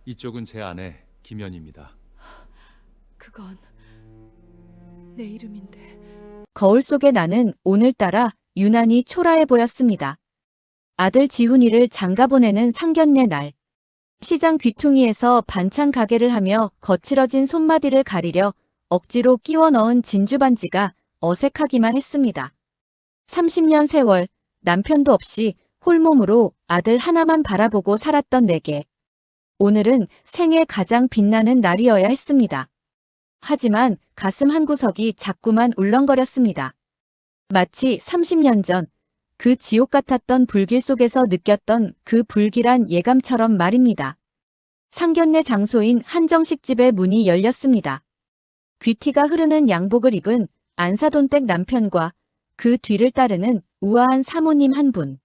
이쪽은 제 아내 김연입니다. 그건 내 이름인데. 거울 속의 나는 오늘따라 유난히 초라해 보였습니다. 아들 지훈이를 장가 보내는 상견례 날. 시장 귀퉁이에서 반찬 가게를 하며 거칠어진 손마디를 가리려 억지로 끼워 넣은 진주 반지가 어색하기만 했습니다. 30년 세월, 남편도 없이 홀몸으로 아들 하나만 바라보고 살았던 내게 오늘은 생애 가장 빛나는 날이어야 했습니다. 하지만 가슴 한구석이 자꾸만 울렁거렸습니다. 마치 30년 전 그 지옥 같았던 불길 속에서 느꼈던 그 불길한 예감처럼 말입니다. 상견례 장소인 한정식 집의 문이 열렸습니다. 귀티가 흐르는 양복을 입은 안사돈댁 남편과 그 뒤를 따르는 우아한 사모님 한 분.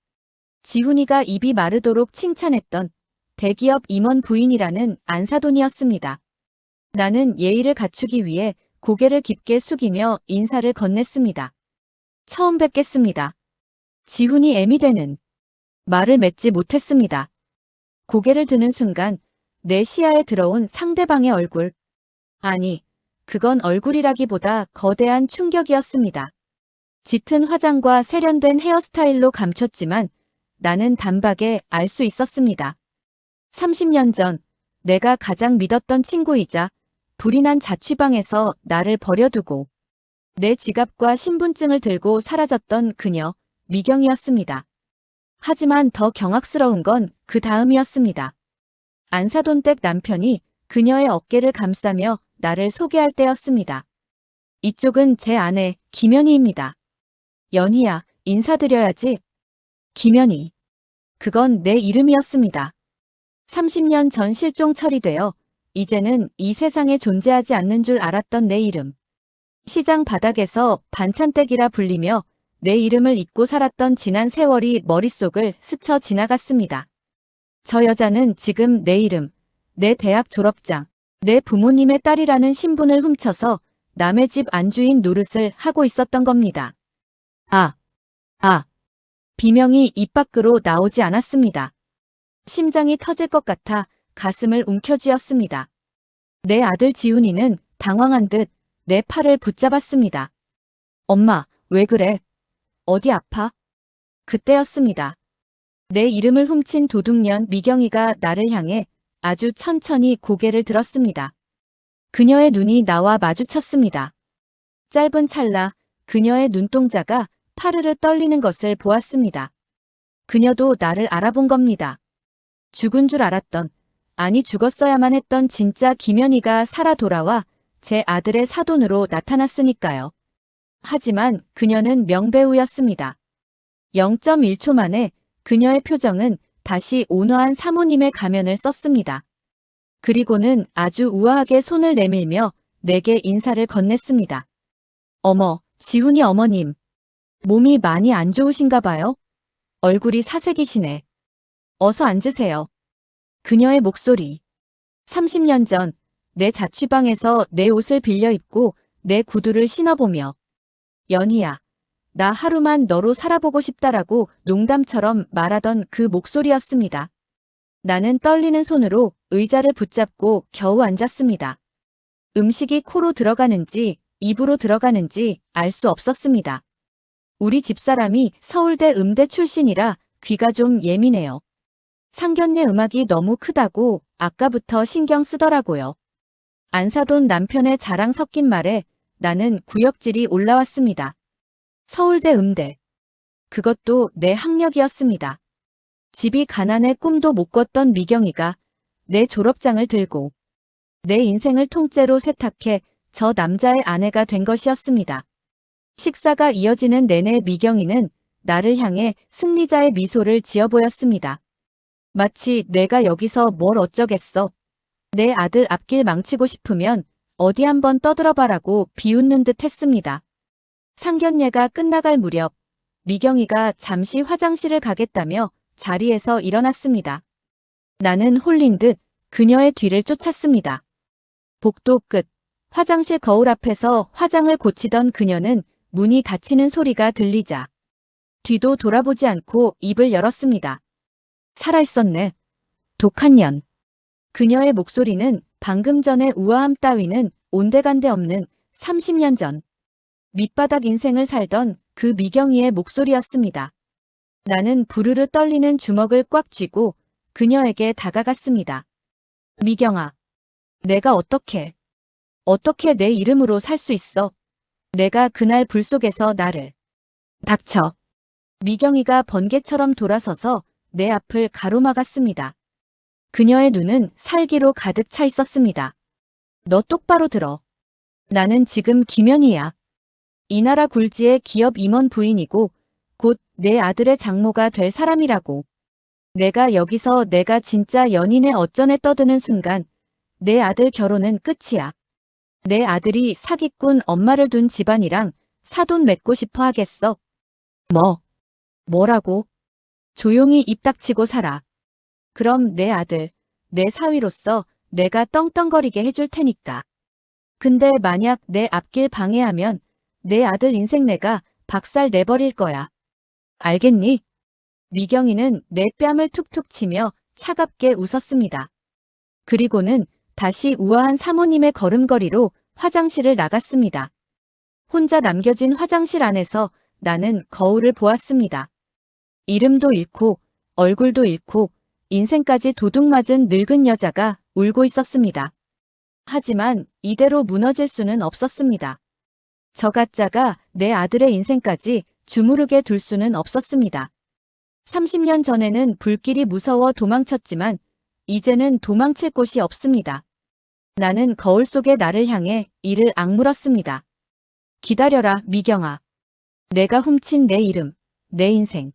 지훈이가 입이 마르도록 칭찬했던 대기업 임원 부인이라는 안사돈이었습니다. 나는 예의를 갖추기 위해 고개를 깊게 숙이며 인사를 건넸습니다. 처음 뵙겠습니다. 지훈이 애미 되는 말을 맺지 못했습니다. 고개를 드는 순간 내 시야에 들어온 상대방의 얼굴. 아니, 그건 얼굴이라기보다 거대한 충격이었습니다. 짙은 화장과 세련된 헤어스타일로 감췄지만 나는 단박에 알 수 있었습니다. 30년 전 내가 가장 믿었던 친구이자 불이 난 자취방에서 나를 버려두고 내 지갑과 신분증을 들고 사라졌던 그녀, 미경이었습니다. 하지만 더 경악스러운 건 그 다음이었습니다. 안사돈댁 남편이 그녀의 어깨를 감싸며 나를 소개할 때였습니다. 이쪽은 제 아내 김연희입니다. 연희야, 인사드려야지. 김연희. 그건 내 이름이었습니다. 30년 전 실종 처리되어 이제는 이 세상에 존재하지 않는 줄 알았던 내 이름. 시장 바닥에서 반찬댁이라 불리며 내 이름을 잊고 살았던 지난 세월이 머릿속을 스쳐 지나갔습니다. 저 여자는 지금 내 이름, 내 대학 졸업장, 내 부모님의 딸이라는 신분을 훔쳐서 남의 집 안주인 노릇을 하고 있었던 겁니다. 비명이 입 밖으로 나오지 않았습니다. 심장이 터질 것 같아 가슴을 움켜쥐었습니다. 내 아들 지훈이는 당황한 듯 내 팔을 붙잡았습니다. 엄마, 왜 그래? 어디 아파? 그때였습니다. 내 이름을 훔친 도둑년 미경이가 나를 향해 아주 천천히 고개를 들었습니다. 그녀의 눈이 나와 마주쳤습니다. 짧은 찰나 그녀의 눈동자가 파르르 떨리는 것을 보았습니다. 그녀도 나를 알아본 겁니다. 죽은 줄 알았던, 아니 죽었어야만 했던 진짜 김연희가 살아 돌아와 제 아들의 사돈으로 나타났으니까요. 하지만 그녀는 명배우였습니다. 0.1초 만에 그녀의 표정은 다시 온화한 사모님의 가면을 썼습니다. 그리고는 아주 우아하게 손을 내밀며 내게 인사를 건넸습니다. 어머, 지훈이 어머님. 몸이 많이 안 좋으신가 봐요? 얼굴이 사색이시네. 어서 앉으세요. 그녀의 목소리. 30년 전 내 자취방에서 내 옷을 빌려 입고 내 구두를 신어보며 연희야, 나 하루만 너로 살아보고 싶다라고 농담처럼 말하던 그 목소리였습니다. 나는 떨리는 손으로 의자를 붙잡고 겨우 앉았습니다. 음식이 코로 들어가는지 입으로 들어가는지 알 수 없었습니다. 우리 집사람이 서울대 음대 출신이라 귀가 좀 예민해요. 상견례 음악이 너무 크다고 아까부터 신경 쓰더라고요. 안사돈 남편의 자랑 섞인 말에 나는 구역질이 올라왔습니다. 서울대 음대. 그것도 내 학력이었습니다. 집이 가난해 꿈도 못 꿨던 미경이가 내 졸업장을 들고 내 인생을 통째로 세탁해 저 남자의 아내가 된 것이었습니다. 식사가 이어지는 내내 미경이는 나를 향해 승리자의 미소를 지어 보였습니다. 마치 내가 여기서 뭘 어쩌겠어. 내 아들 앞길 망치고 싶으면 어디 한번 떠들어봐라고 비웃는 듯 했습니다. 상견례가 끝나갈 무렵 미경이가 잠시 화장실을 가겠다며 자리에서 일어났습니다. 나는 홀린 듯 그녀의 뒤를 쫓았습니다. 복도 끝 화장실 거울 앞에서 화장을 고치던 그녀는 문이 닫히는 소리가 들리자 뒤도 돌아보지 않고 입을 열었습니다. 살아있었네. 독한 년. 그녀의 목소리는 방금 전의 우아함 따위는 온데간데 없는 30년 전 밑바닥 인생을 살던 그 미경이의 목소리였습니다. 나는 부르르 떨리는 주먹을 꽉 쥐고 그녀에게 다가갔습니다. 미경아, 내가 어떻게 내 이름으로 살 수 있어? 내가 그날 불 속에서 나를. 닥쳐. 미경이가 번개처럼 돌아서서 내 앞을 가로막았습니다. 그녀의 눈은 살기로 가득 차 있었습니다. 너 똑바로 들어. 나는 지금 김연희야. 이 나라 굴지의 기업 임원 부인이고 곧 내 아들의 장모가 될 사람이라고. 내가 여기서 내가 진짜 연인의 어쩌네 떠드는 순간 내 아들 결혼은 끝이야. 내 아들이 사기꾼 엄마를 둔 집안이랑 사돈 맺고 싶어 하겠어. 뭐라고? 조용히 입 닥치고 살아. 그럼 내 아들, 내 사위로서 내가 떵떵거리게 해줄 테니까. 근데 만약 내 앞길 방해하면 내 아들 인생 내가 박살 내버릴 거야. 알겠니? 미경이는 내 뺨을 툭툭 치며 차갑게 웃었습니다. 그리고는 다시 우아한 사모님의 걸음걸이로 화장실을 나갔습니다. 혼자 남겨진 화장실 안에서 나는 거울을 보았습니다. 이름도 잃고 얼굴도 잃고 인생까지 도둑맞은 늙은 여자가 울고 있었습니다. 하지만 이대로 무너질 수는 없었습니다. 저 가짜가 내 아들의 인생까지 주무르게 둘 수는 없었습니다. 30년 전에는 불길이 무서워 도망쳤지만 이제는 도망칠 곳이 없습니다. 나는 거울 속의 나를 향해 이를 악물었습니다. 기다려라, 미경아. 내가 훔친 내 이름, 내 인생.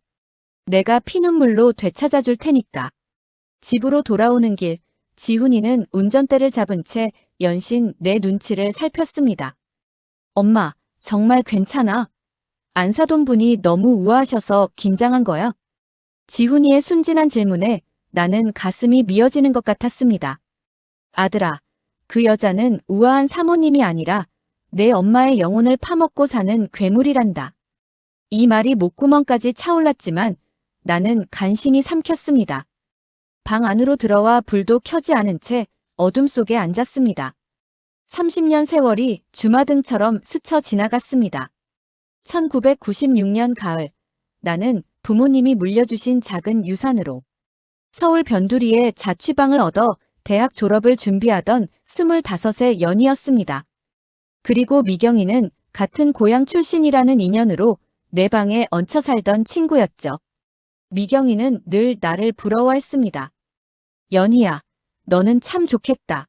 내가 피눈물로 되찾아줄 테니까. 집으로 돌아오는 길, 지훈이는 운전대를 잡은 채 연신 내 눈치를 살폈습니다. 엄마, 정말 괜찮아? 안사돈분이 너무 우아하셔서 긴장한 거야? 지훈이의 순진한 질문에 나는 가슴이 미어지는 것 같았습니다. 아들아, 그 여자는 우아한 사모님이 아니라 내 엄마의 영혼을 파먹고 사는 괴물이란다. 이 말이 목구멍까지 차올랐지만 나는 간신히 삼켰습니다. 방 안으로 들어와 불도 켜지 않은 채 어둠 속에 앉았습니다. 30년 세월이 주마등처럼 스쳐 지나갔습니다. 1996년 가을, 나는 부모님이 물려주신 작은 유산으로 서울 변두리에 자취방을 얻어 대학 졸업을 준비하던 25의 연이었습니다. 그리고 미경이는 같은 고향 출신이라는 인연으로 내 방에 얹혀 살던 친구였죠. 미경이는 늘 나를 부러워했습니다. 연희야, 너는 참 좋겠다.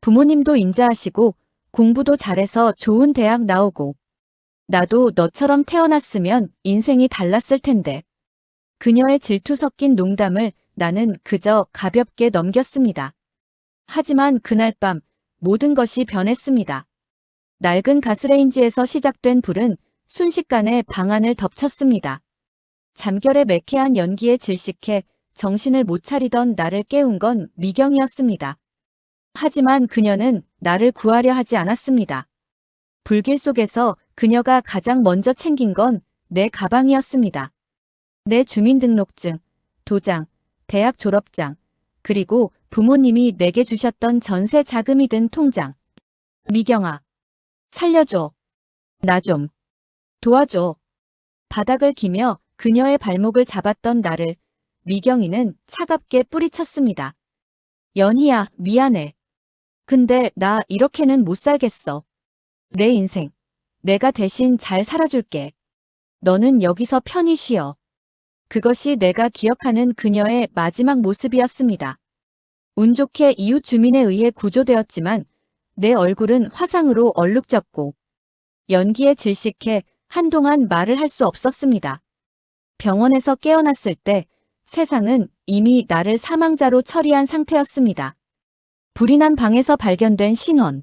부모님도 인자하시고 공부도 잘해서 좋은 대학 나오고 나도 너처럼 태어났으면 인생이 달랐을 텐데. 그녀의 질투 섞인 농담을 나는 그저 가볍게 넘겼습니다. 하지만 그날 밤 모든 것이 변했습니다. 낡은 가스레인지에서 시작된 불은 순식간에 방 안을 덮쳤습니다. 잠결에 매캐한 연기에 질식해 정신을 못 차리던 나를 깨운 건 미경이었습니다. 하지만 그녀는 나를 구하려 하지 않았습니다. 불길 속에서 그녀가 가장 먼저 챙긴 건 내 가방이었습니다. 내 주민등록증, 도장, 대학 졸업장, 그리고 부모님이 내게 주셨던 전세 자금이 든 통장. 미경아, 살려줘. 나 좀 도와줘. 바닥을 기며 그녀의 발목을 잡았던 나를 미경이는 차갑게 뿌리쳤습니다. 연희야, 미안해. 근데 나 이렇게는 못 살겠어. 내 인생, 내가 대신 잘 살아줄게. 너는 여기서 편히 쉬어. 그것이 내가 기억하는 그녀의 마지막 모습이었습니다. 운 좋게 이웃 주민에 의해 구조되었지만 내 얼굴은 화상으로 얼룩졌고 연기에 질식해 한동안 말을 할 수 없었습니다. 병원에서 깨어났을 때 세상은 이미 나를 사망자로 처리한 상태였습니다. 불이 난 방에서 발견된 신원.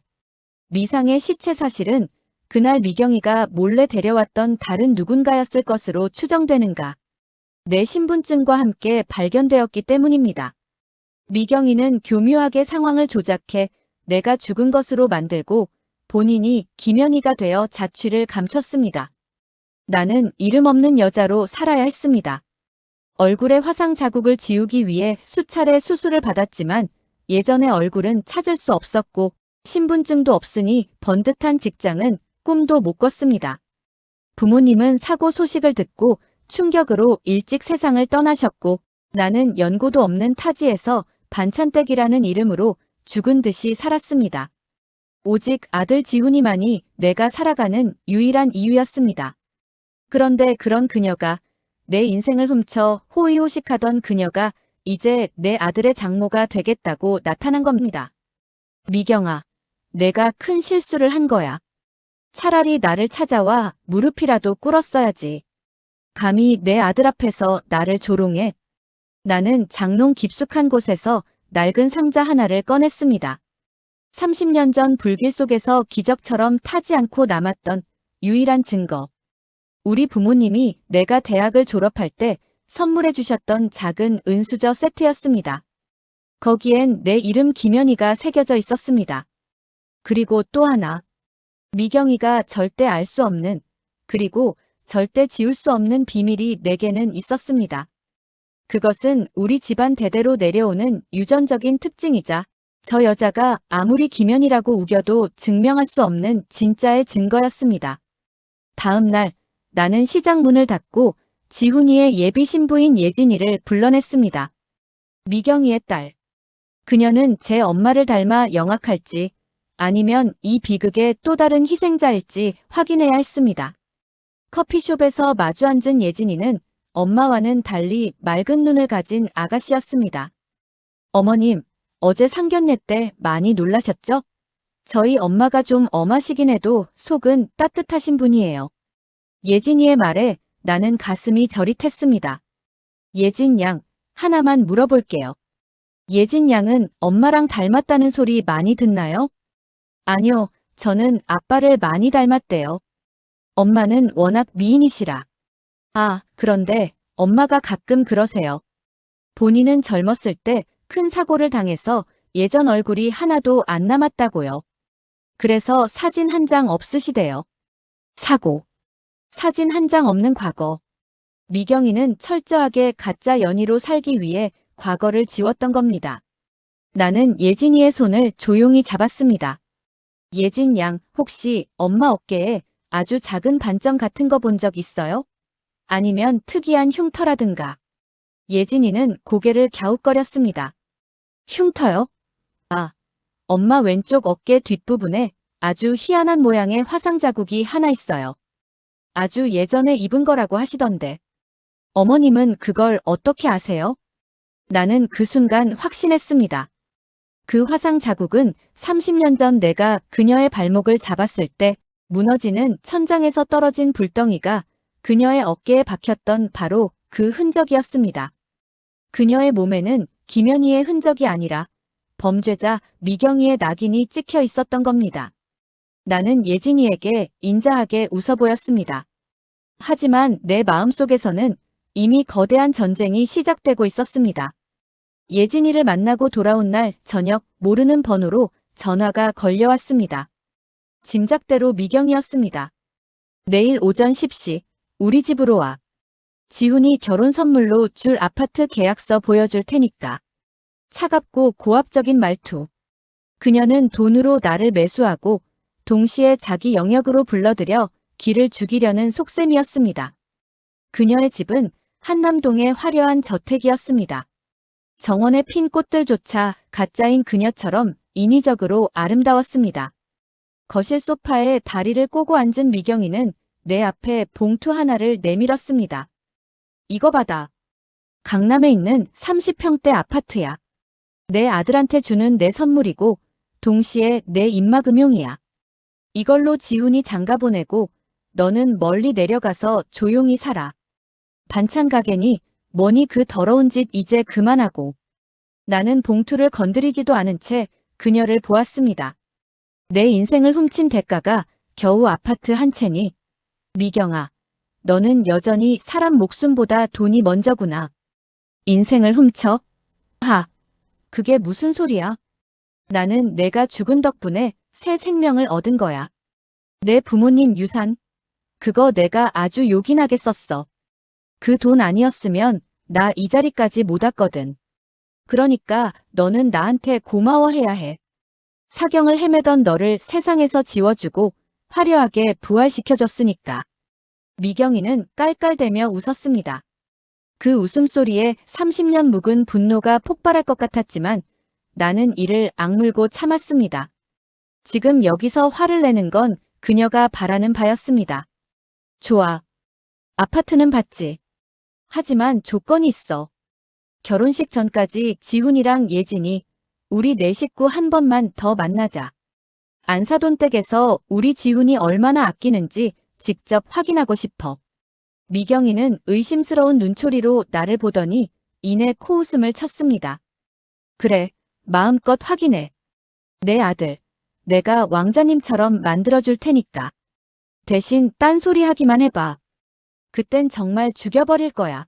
미상의 시체 사실은 그날 미경이가 몰래 데려왔던 다른 누군가였을 것으로 추정되는가. 내 신분증과 함께 발견되었기 때문입니다. 미경이는 교묘하게 상황을 조작해 내가 죽은 것으로 만들고 본인이 김연희가 되어 자취를 감췄습니다. 나는 이름 없는 여자로 살아야 했습니다. 얼굴의 화상 자국을 지우기 위해 수차례 수술을 받았지만 예전의 얼굴은 찾을 수 없었고 신분증도 없으니 번듯한 직장은 꿈도 못 꿨습니다. 부모님은 사고 소식을 듣고 충격으로 일찍 세상을 떠나셨고 나는 연고도 없는 타지에서 반찬댁이라는 이름으로 죽은 듯이 살았습니다. 오직 아들 지훈이만이 내가 살아가는 유일한 이유였습니다. 그런데 그런 그녀가 내 인생을 훔쳐 호의호식하던 그녀가 이제 내 아들의 장모가 되겠다고 나타난 겁니다. 미경아, 내가 큰 실수를 한 거야. 차라리 나를 찾아와 무릎이라도 꿇었어야지. 감히 내 아들 앞에서 나를 조롱해. 나는 장롱 깊숙한 곳에서 낡은 상자 하나를 꺼냈습니다. 30년 전 불길 속에서 기적처럼 타지 않고 남았던 유일한 증거. 우리 부모님이 내가 대학을 졸업할 때 선물해 주셨던 작은 은수저 세트였습니다. 거기엔 내 이름 김연희가 새겨져 있었습니다. 그리고 또 하나. 미경이가 절대 알 수 없는, 그리고 절대 지울 수 없는 비밀이 내게는 있었습니다. 그것은 우리 집안 대대로 내려오는 유전적인 특징이자 저 여자가 아무리 김연이라고 우겨도 증명할 수 없는 진짜의 증거였습니다. 다음 날 나는 시장 문을 닫고 지훈이의 예비 신부인 예진이를 불러냈습니다. 미경이의 딸. 그녀는 제 엄마를 닮아 영악할지 아니면 이 비극의 또 다른 희생자일지 확인해야 했습니다. 커피숍에서 마주 앉은 예진이는 엄마와는 달리 맑은 눈을 가진 아가씨였습니다. 어머님, 어제 상견례 때 많이 놀라셨죠? 저희 엄마가 좀 엄하시긴 해도 속은 따뜻하신 분이에요. 예진이의 말에 나는 가슴이 저릿했습니다. 예진 양, 하나만 물어볼게요. 예진 양은 엄마랑 닮았다는 소리 많이 듣나요? 아니요, 저는 아빠를 많이 닮았대요. 엄마는 워낙 미인이시라. 아, 그런데 엄마가 가끔 그러세요. 본인은 젊었을 때 큰 사고를 당해서 예전 얼굴이 하나도 안 남았다고요. 그래서 사진 한 장 없으시대요. 사고. 사진 한 장 없는 과거. 미경이는 철저하게 가짜 연희로 살기 위해 과거를 지웠던 겁니다. 나는 예진이의 손을 조용히 잡았습니다. 예진 양, 혹시 엄마 어깨에 아주 작은 반점 같은 거 본 적 있어요? 아니면 특이한 흉터라든가. 예진이는 고개를 갸웃거렸습니다. 흉터요? 아, 엄마 왼쪽 어깨 뒷부분에 아주 희한한 모양의 화상 자국이 하나 있어요. 아주 예전에 입은 거라고 하시던데. 어머님은 그걸 어떻게 아세요? 나는 그 순간 확신했습니다. 그 화상 자국은 30년 전 내가 그녀의 발목을 잡았을 때 무너지는 천장에서 떨어진 불덩이가 그녀의 어깨에 박혔던 바로 그 흔적이었습니다. 그녀의 몸에는 김연희의 흔적이 아니라 범죄자 미경이의 낙인이 찍혀 있었던 겁니다. 나는 예진이에게 인자하게 웃어 보였습니다. 하지만 내 마음속에서는 이미 거대한 전쟁이 시작되고 있었습니다. 예진이를 만나고 돌아온 날 저녁 모르는 번호로 전화가 걸려왔습니다. 짐작대로 미경이었습니다. 내일 오전 10시 우리 집으로 와. 지훈이 결혼 선물로 줄 아파트 계약서 보여줄 테니까. 차갑고 고압적인 말투. 그녀는 돈으로 나를 매수하고 동시에 자기 영역으로 불러들여 기를 죽이려는 속셈이었습니다. 그녀의 집은 한남동의 화려한 저택이었습니다. 정원의 핀 꽃들조차 가짜인 그녀처럼 인위적으로 아름다웠습니다. 거실 소파에 다리를 꼬고 앉은 미경이는 내 앞에 봉투 하나를 내밀었습니다. 이거 받아. 강남에 있는 30평대 아파트야. 내 아들한테 주는 내 선물이고 동시에 내 입막음용이야. 이걸로 지훈이 장가 보내고 너는 멀리 내려가서 조용히 살아. 반찬 가게니 뭐니 그 더러운 짓 이제 그만하고. 나는 봉투를 건드리지도 않은 채 그녀를 보았습니다. 내 인생을 훔친 대가가 겨우 아파트 한 채니. 미경아, 너는 여전히 사람 목숨보다 돈이 먼저구나. 인생을 훔쳐? 하, 그게 무슨 소리야? 나는 내가 죽은 덕분에 새 생명을 얻은 거야. 내 부모님 유산, 그거 내가 아주 요긴하게 썼어. 그 돈 아니었으면 나 이 자리까지 못 왔거든. 그러니까 너는 나한테 고마워해야 해. 사경을 헤매던 너를 세상에서 지워주고 화려하게 부활시켜줬으니까. 미경이는 깔깔대며 웃었습니다. 그 웃음소리에 30년 묵은 분노가 폭발할 것 같았지만 나는 이를 악물고 참았습니다. 지금 여기서 화를 내는 건 그녀가 바라는 바였습니다. 좋아. 아파트는 받지. 하지만 조건이 있어. 결혼식 전까지 지훈이랑 예진이 우리 네 식구 한 번만 더 만나자. 안사돈 댁에서 우리 지훈이 얼마나 아끼는지 직접 확인하고 싶어. 미경이는 의심스러운 눈초리로 나를 보더니 이내 코웃음을 쳤습니다. 그래, 마음껏 확인해. 내 아들, 내가 왕자님처럼 만들어줄 테니까. 대신 딴소리 하기만 해봐. 그땐 정말 죽여버릴 거야.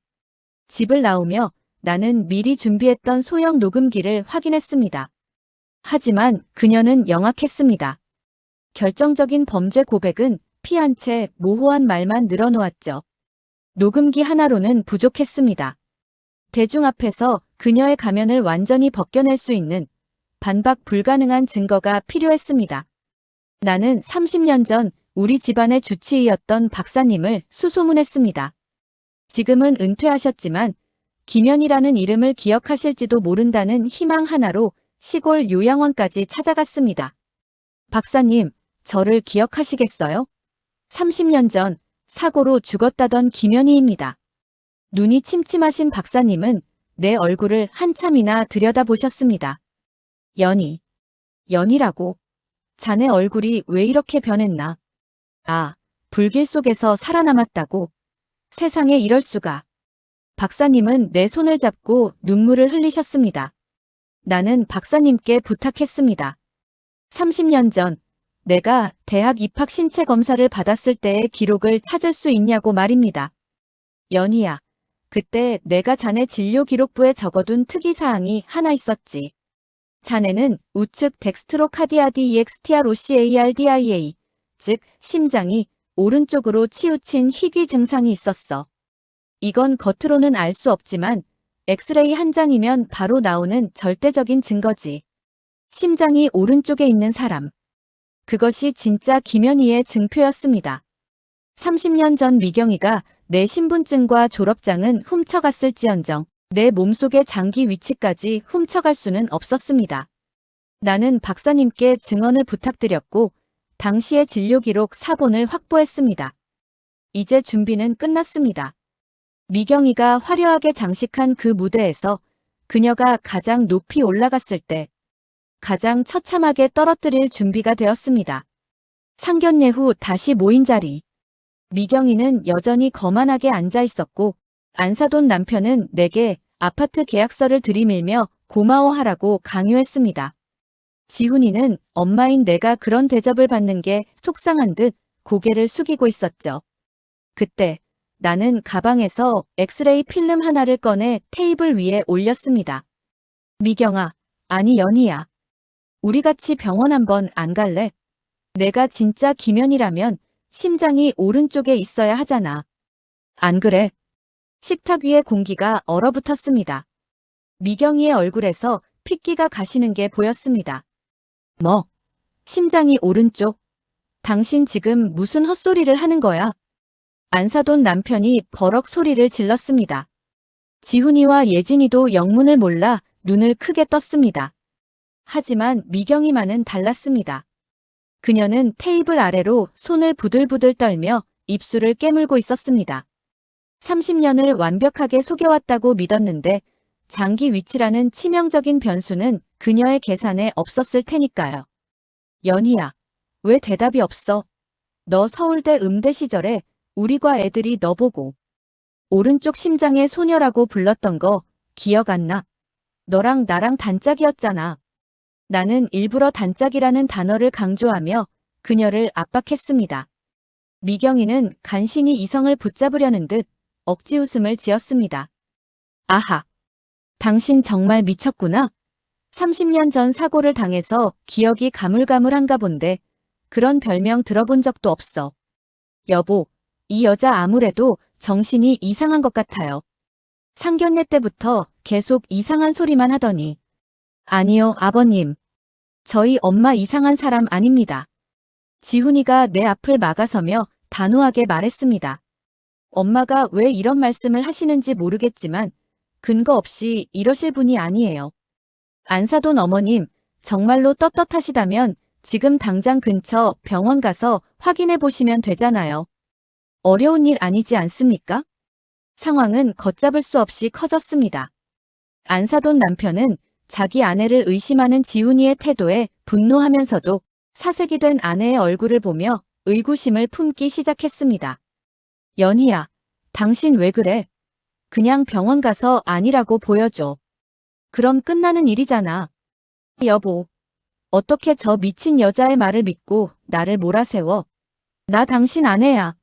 집을 나오며 나는 미리 준비했던 소형 녹음기를 확인했습니다. 하지만 그녀는 영악했습니다. 결정적인 범죄 고백은 피한 채 모호한 말만 늘어놓았죠. 녹음기 하나로는 부족했습니다. 대중 앞에서 그녀의 가면을 완전히 벗겨낼 수 있는 반박 불가능한 증거가 필요했습니다. 나는 30년 전 우리 집안의 주치의였던 박사님을 수소문했습니다. 지금은 은퇴하셨지만 김연이라는 이름을 기억하실지도 모른다는 희망 하나로 시골 요양원까지 찾아갔습니다. 박사님, 저를 기억하시겠어요? 30년 전 사고로 죽었다던 김연희입니다. 눈이 침침하신 박사님은 내 얼굴을 한참이나 들여다보셨습니다. 연희라고. 자네 얼굴이 왜 이렇게 변했나? 아, 불길 속에서 살아남았다고. 세상에 이럴 수가. 박사님은 내 손을 잡고 눈물을 흘리셨습니다. 나는 박사님께 부탁했습니다. 30년 전 내가 대학 입학 신체 검사를 받았을 때의 기록을 찾을 수 있냐고 말입니다. 연희야, 그때 내가 자네 진료 기록부에 적어둔 특이사항이 하나 있었지. 자네는 우측 덱스트로카디아디 EXTROCARDIA, 즉 심장이 오른쪽으로 치우친 희귀 증상이 있었어. 이건 겉으로는 알 수 없지만 엑스레이 한 장이면 바로 나오는 절대적인 증거지. 심장이 오른쪽에 있는 사람. 그것이 진짜 김연희의 증표였습니다. 30년 전 미경이가 내 신분증과 졸업장은 훔쳐갔을지언정 내 몸속의 장기 위치까지 훔쳐갈 수는 없었습니다. 나는 박사님께 증언을 부탁드렸고 당시의 진료기록 사본을 확보했습니다. 이제 준비는 끝났습니다. 미경이가 화려하게 장식한 그 무대에서 그녀가 가장 높이 올라갔을 때 가장 처참하게 떨어뜨릴 준비가 되었습니다. 상견례 후 다시 모인 자리. 미경이는 여전히 거만하게 앉아 있었고 안사돈 남편은 내게 아파트 계약서를 들이밀며 고마워하라고 강요했습니다. 지훈이는 엄마인 내가 그런 대접을 받는 게 속상한 듯 고개를 숙이고 있었죠. 그때 나는 가방에서 엑스레이 필름 하나를 꺼내 테이블 위에 올렸습니다. 미경아, 아니 연희야. 우리 같이 병원 한번 안 갈래? 내가 진짜 김연이라면 심장이 오른쪽에 있어야 하잖아. 안 그래? 식탁 위의 공기가 얼어붙었습니다. 미경이의 얼굴에서 핏기가 가시는 게 보였습니다. 뭐? 심장이 오른쪽? 당신 지금 무슨 헛소리를 하는 거야? 안사돈 남편이 버럭 소리를 질렀습니다. 지훈이와 예진이도 영문을 몰라 눈을 크게 떴습니다. 하지만 미경이만은 달랐습니다. 그녀는 테이블 아래로 손을 부들부들 떨며 입술을 깨물고 있었습니다. 30년을 완벽하게 속여왔다고 믿었는데 장기 위치라는 치명적인 변수는 그녀의 계산에 없었을 테니까요. 연희야, 왜 대답이 없어? 너 서울대 음대 시절에 우리과 애들이 너 보고 오른쪽 심장의 소녀라고 불렀던 거 기억 안 나? 너랑 나랑 단짝이었잖아. 나는 일부러 단짝이라는 단어를 강조하며 그녀를 압박했습니다. 미경이는 간신히 이성을 붙잡으려는 듯 억지 웃음을 지었습니다. 아하, 당신 정말 미쳤구나. 30년 전 사고를 당해서 기억이 가물가물한가 본데 그런 별명 들어본 적도 없어. 여보, 이 여자 아무래도 정신이 이상한 것 같아요. 상견례 때부터 계속 이상한 소리만 하더니 아니요, 아버님. 저희 엄마 이상한 사람 아닙니다. 지훈이가 내 앞을 막아서며 단호하게 말했습니다. 엄마가 왜 이런 말씀을 하시는지 모르겠지만 근거 없이 이러실 분이 아니에요. 안사돈 어머님, 정말로 떳떳하시다면 지금 당장 근처 병원 가서 확인해 보시면 되잖아요. 어려운 일 아니지 않습니까? 상황은 걷잡을 수 없이 커졌습니다. 안사돈 남편은 자기 아내를 의심하는 지훈이의 태도에 분노하면서도 사색이 된 아내의 얼굴을 보며 의구심을 품기 시작했습니다. 연희야, 당신 왜 그래? 그냥 병원 가서 아니라고 보여줘. 그럼 끝나는 일이잖아. 여보, 어떻게 저 미친 여자의 말을 믿고 나를 몰아세워? 나 당신 아내야.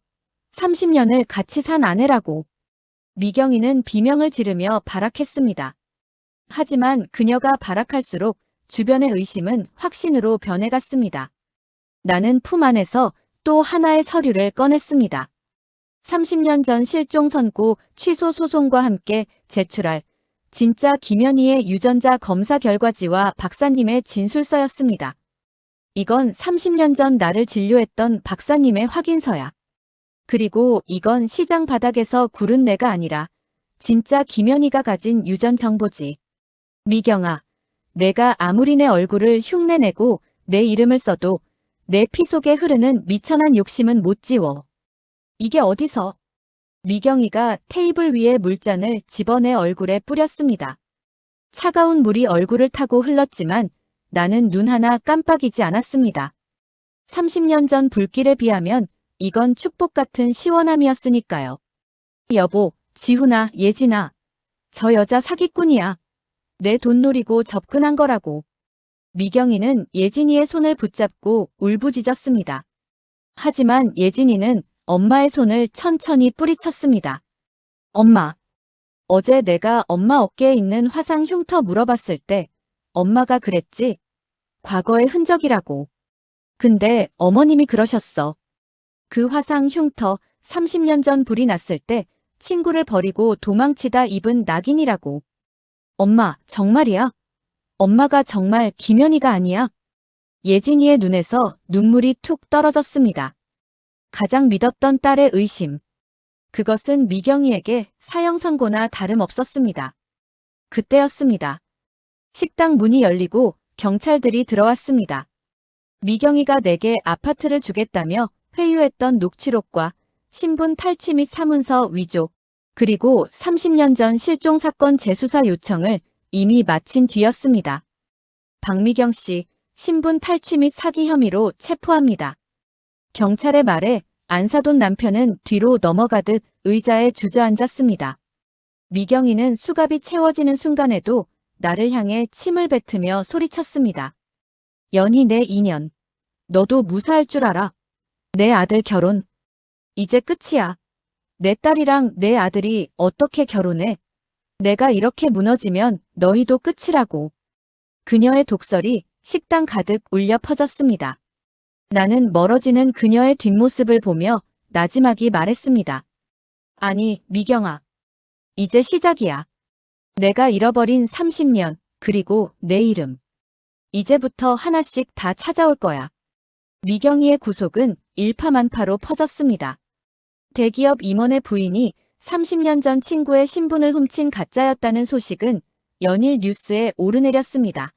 30년을 같이 산 아내라고. 미경이는 비명을 지르며 발악했습니다. 하지만 그녀가 발악할수록 주변의 의심은 확신으로 변해갔습니다. 나는 품 안에서 또 하나의 서류를 꺼냈습니다. 30년 전 실종 선고 취소 소송과 함께 제출할 진짜 김연희의 유전자 검사 결과지와 박사님의 진술서였습니다. 이건 30년 전 나를 진료했던 박사님의 확인서야. 그리고 이건 시장 바닥에서 구른 내가 아니라 진짜 김연희가 가진 유전 정보지. 미경아, 내가 아무리 내 얼굴을 흉내내고 내 이름을 써도 내 피 속에 흐르는 미천한 욕심은 못 지워. 이게 어디서? 미경이가 테이블 위에 물잔을 집어 내 얼굴에 뿌렸습니다. 차가운 물이 얼굴을 타고 흘렀지만 나는 눈 하나 깜빡이지 않았습니다. 30년 전 불길에 비하면 이건 축복 같은 시원함이었으니까요. 여보, 지훈아, 예진아. 저 여자 사기꾼이야. 내 돈 노리고 접근한 거라고. 미경이는 예진이의 손을 붙잡고 울부짖었습니다. 하지만 예진이는 엄마의 손을 천천히 뿌리쳤습니다. 엄마, 어제 내가 엄마 어깨에 있는 화상 흉터 물어봤을 때 엄마가 그랬지? 과거의 흔적이라고. 근데 어머님이 그러셨어. 그 화상 흉터 30년 전 불이 났을 때 친구를 버리고 도망치다 입은 낙인이라고. 엄마, 정말이야? 엄마가 정말 김연희가 아니야? 예진이의 눈에서 눈물이 툭 떨어졌습니다. 가장 믿었던 딸의 의심. 그것은 미경이에게 사형 선고나 다름없었습니다. 그때였습니다. 식당 문이 열리고 경찰들이 들어왔습니다. 미경이가 내게 아파트를 주겠다며 회유했던 녹취록과 신분 탈취 및 사문서 위조, 그리고 30년 전 실종 사건 재수사 요청을 이미 마친 뒤였습니다. 박미경 씨, 신분 탈취 및 사기 혐의로 체포합니다. 경찰의 말에 안사돈 남편은 뒤로 넘어가듯 의자에 주저앉았습니다. 미경이는 수갑이 채워지는 순간에도 나를 향해 침을 뱉으며 소리쳤습니다. 연희 내 인연. 너도 무사할 줄 알아. 내 아들 결혼. 이제 끝이야. 내 딸이랑 내 아들이 어떻게 결혼해? 내가 이렇게 무너지면 너희도 끝이라고. 그녀의 독설이 식당 가득 울려 퍼졌습니다. 나는 멀어지는 그녀의 뒷모습을 보며 나지막이 말했습니다. 아니, 미경아. 이제 시작이야. 내가 잃어버린 30년, 그리고 내 이름. 이제부터 하나씩 다 찾아올 거야. 미경이의 구속은 일파만파로 퍼졌습니다. 대기업 임원의 부인이 30년 전 친구의 신분을 훔친 가짜였다는 소식은 연일 뉴스에 오르내렸습니다.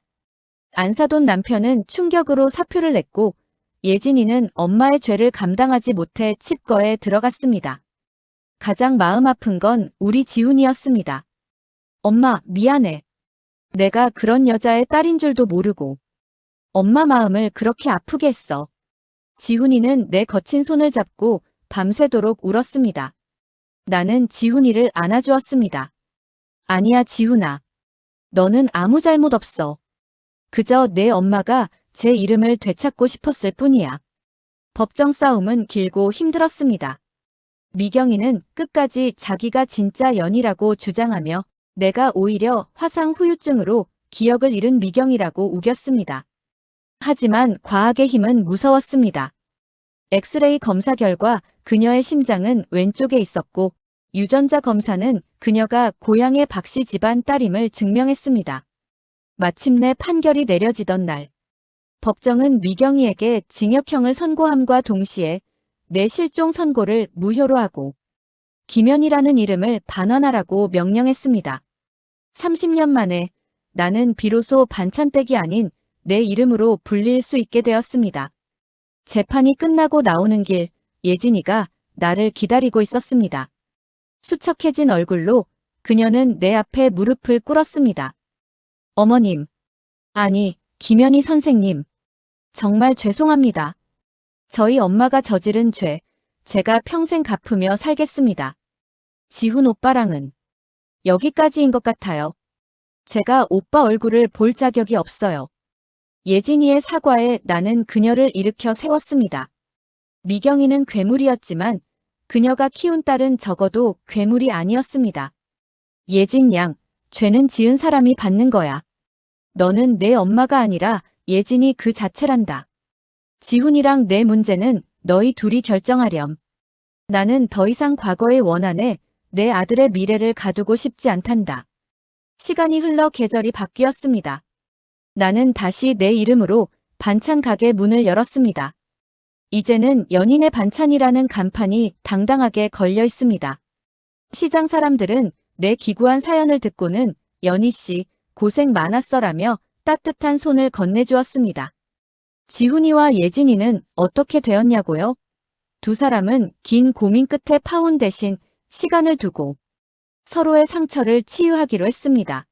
안사돈 남편은 충격으로 사표를 냈고 예진이는 엄마의 죄를 감당하지 못해 칩거에 들어갔습니다. 가장 마음 아픈 건 우리 지훈이었습니다. 엄마, 미안해. 내가 그런 여자의 딸인 줄도 모르고 엄마 마음을 그렇게 아프게 했어. 지훈이는 내 거친 손을 잡고 밤새도록 울었습니다. 나는 지훈이를 안아주었습니다. 아니야, 지훈아. 너는 아무 잘못 없어. 그저 내 엄마가 제 이름을 되찾고 싶었을 뿐이야. 법정 싸움은 길고 힘들었습니다. 미경이는 끝까지 자기가 진짜 연이라고 주장하며 내가 오히려 화상 후유증으로 기억을 잃은 미경이라고 우겼습니다. 하지만 과학의 힘은 무서웠습니다. 엑스레이 검사 결과 그녀의 심장은 왼쪽에 있었고 유전자 검사는 그녀가 고향의 박씨 집안 딸임을 증명했습니다. 마침내 판결이 내려지던 날, 법정은 미경이에게 징역형을 선고함과 동시에 내 실종 선고를 무효로 하고 김연이라는 이름을 반환하라고 명령했습니다. 30년 만에 나는 비로소 반찬댁이 아닌 내 이름으로 불릴 수 있게 되었습니다. 재판이 끝나고 나오는 길, 예진이가 나를 기다리고 있었습니다. 수척해진 얼굴로 그녀는 내 앞에 무릎을 꿇었습니다. 어머님, 아니, 김연희 선생님, 정말 죄송합니다. 저희 엄마가 저지른 죄, 제가 평생 갚으며 살겠습니다. 지훈 오빠랑은 여기까지인 것 같아요. 제가 오빠 얼굴을 볼 자격이 없어요. 예진이의 사과에 나는 그녀를 일으켜 세웠습니다. 미경이는 괴물이었지만 그녀가 키운 딸은 적어도 괴물이 아니었습니다. 예진 양, 죄는 지은 사람이 받는 거야. 너는 내 엄마가 아니라 예진이 그 자체란다. 지훈이랑 내 문제는 너희 둘이 결정하렴. 나는 더 이상 과거의 원한에 내 아들의 미래를 가두고 싶지 않단다. 시간이 흘러 계절이 바뀌었습니다. 나는 다시 내 이름으로 반찬 가게 문을 열었습니다. 이제는 연인의 반찬이라는 간판이 당당하게 걸려 있습니다. 시장 사람들은 내 기구한 사연을 듣고는 연희 씨 고생 많았어라며 따뜻한 손을 건네주었습니다. 지훈이와 예진이는 어떻게 되었냐고요? 두 사람은 긴 고민 끝에 파혼 대신 시간을 두고 서로의 상처를 치유하기로 했습니다.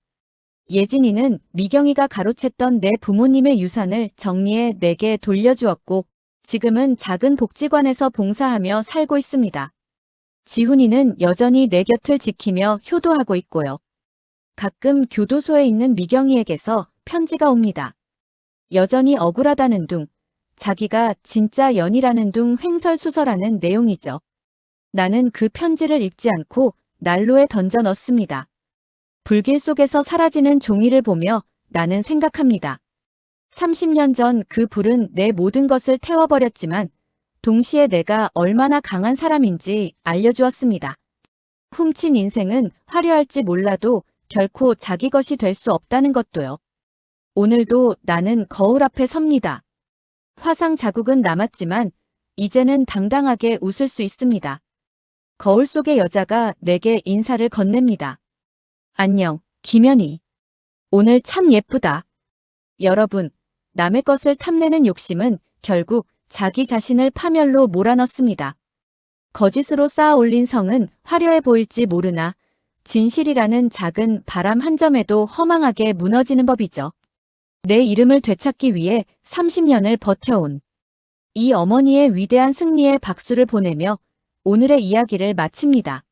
예진이는 미경이가 가로챘던 내 부모님의 유산을 정리해 내게 돌려주었고 지금은 작은 복지관에서 봉사하며 살고 있습니다. 지훈이는 여전히 내 곁을 지키며 효도하고 있고요. 가끔 교도소에 있는 미경이에게서 편지가 옵니다. 여전히 억울하다는 둥, 자기가 진짜 연이라는 둥 횡설수설하는 내용이죠. 나는 그 편지를 읽지 않고 난로에 던져 넣습니다. 불길 속에서 사라지는 종이를 보며 나는 생각합니다. 30년 전 그 불은 내 모든 것을 태워버렸지만 동시에 내가 얼마나 강한 사람인지 알려주었습니다. 훔친 인생은 화려할지 몰라도 결코 자기 것이 될 수 없다는 것도요. 오늘도 나는 거울 앞에 섭니다. 화상 자국은 남았지만 이제는 당당하게 웃을 수 있습니다. 거울 속의 여자가 내게 인사를 건넵니다. 안녕, 김연희. 오늘 참 예쁘다. 여러분, 남의 것을 탐내는 욕심은 결국 자기 자신을 파멸로 몰아넣습니다. 거짓으로 쌓아 올린 성은 화려해 보일지 모르나 진실이라는 작은 바람 한 점에도 허망하게 무너지는 법이죠. 내 이름을 되찾기 위해 30년을 버텨온 이 어머니의 위대한 승리에 박수를 보내며 오늘의 이야기를 마칩니다.